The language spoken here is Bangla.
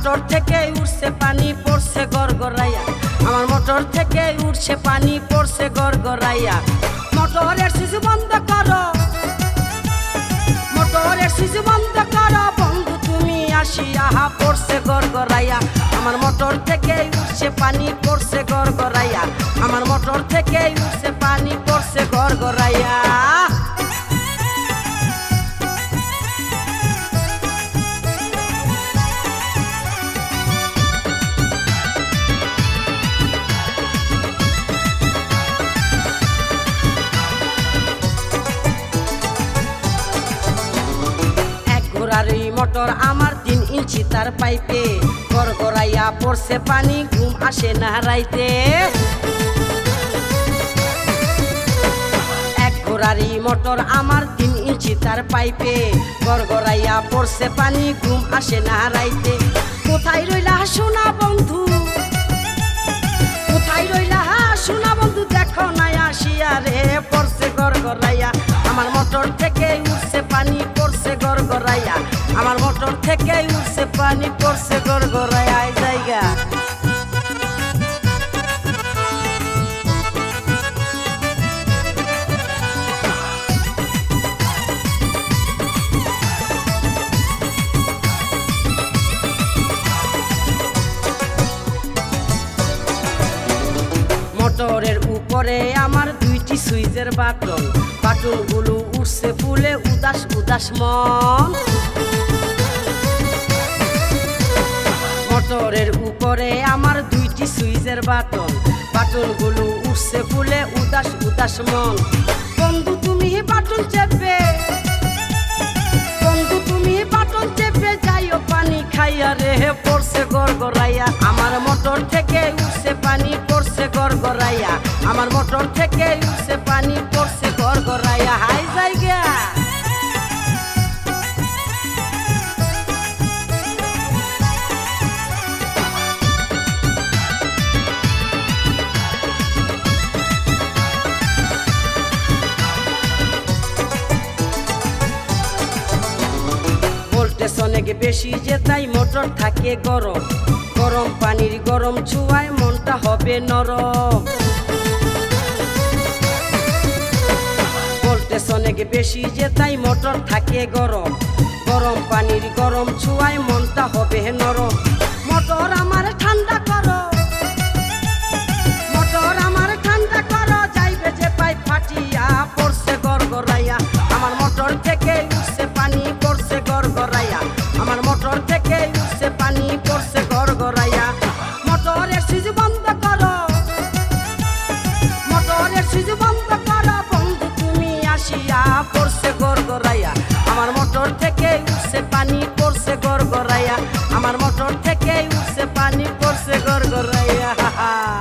মোটর থেকে উঠছে পানি পড়ছে গড়গড়াইয়া, আমার মোটর থেকে উঠছে পানি পড়ছে গড়গড়াইয়া। মোটরের সুইচ বন্ধ করো, মোটরের সুইচ বন্ধ করো বন্ধু তুমি আসিয়া, পড়ছে গড়গড়াইয়া। আমার মোটর থেকে উঠছে পানি পড়ছে গড়গড়াইয়া, আমার মোটর থেকে উঠছে পানি পড়ছে গড়গড়াইয়া। ঘোড়ারি মোটর আমার 3 ইঞ্চি তার পাইপে, গড়গড়াইয়া পড়ছে পানি ঘুম আসে না রাইতে। এক ঘোড়ারি মোটর আমার 3 ইঞ্চি তার পাইপে, গড়গড়াইয়া পড়ছে পানি ঘুম আসে না রাইতে। কোথায় রইলা সোনা বন্ধু, কোথায় রইলা সোনা বন্ধু, দেখো না আসিয়া রে পড়ছে গড়গড়াইয়া। আমার মোটর থেকে উঠছে পানি পড়ছে গড়গড়াইয়া, আমার মোটর থেকে উঠছে পানি পড়ছে গড়গড়াইয়া। এই জায়গা মোটরের উপরে আমার 2টি সুইচের বাটন, বাটনগুলো উঠছে ফুলে উদাস উদাস মন। মোটরের উপরে আমার 2টি সুইচের বাটন, বাটনগুলো উঠছে ফুলে উদাস উদাস মন। বন্ধু তুমি বাটন চেপে, বন্ধু তুমি বাটন চেপে যাইও পানি খাইয়া রে পড়ছে গড়গড়াইয়া। আমার মোটর থেকে উঠছে পানি পড়ছে গড়গড়াইয়া, আমার মোটর থেকে উঠছে পানি পড়ছে গড়গড়াইয়া। হাই জায়গা ভোল্টেজ অনেক বেশি যে তাই মোটর থাকে গরম, গরম পানির গরম ছোঁয়ায় মনটা হবে নরম। ভোল্টেজ অনেক বেশি যে তাই মোটর থাকে গরম, গরম পানির গরম ছোঁয়ায় মনটা হবে নরম। মোটর আমার ঠান্ডা করো, মোটর আমার ঠান্ডা করো, যাইবে যে পাই ফাটিয়া পড়ছে গড়গড়াইয়া। আমার মোটর থেকে উঠছে পানি পড়ছে গড়গড়াইয়া, আমার মোটর থেকে উঠছে পানি পড়ছে গড়গড়াইয়া। মোটরের সুইচ বন্ধ করো, মোটরের সুইচ বন্ধ করো বন্ধু তুমি আসিয়া, পড়ছে গড়গড়াইয়া। আমার মোটর থেকে উঠছে পানি পড়ছে গড়গড়াইয়া, আমার মোটর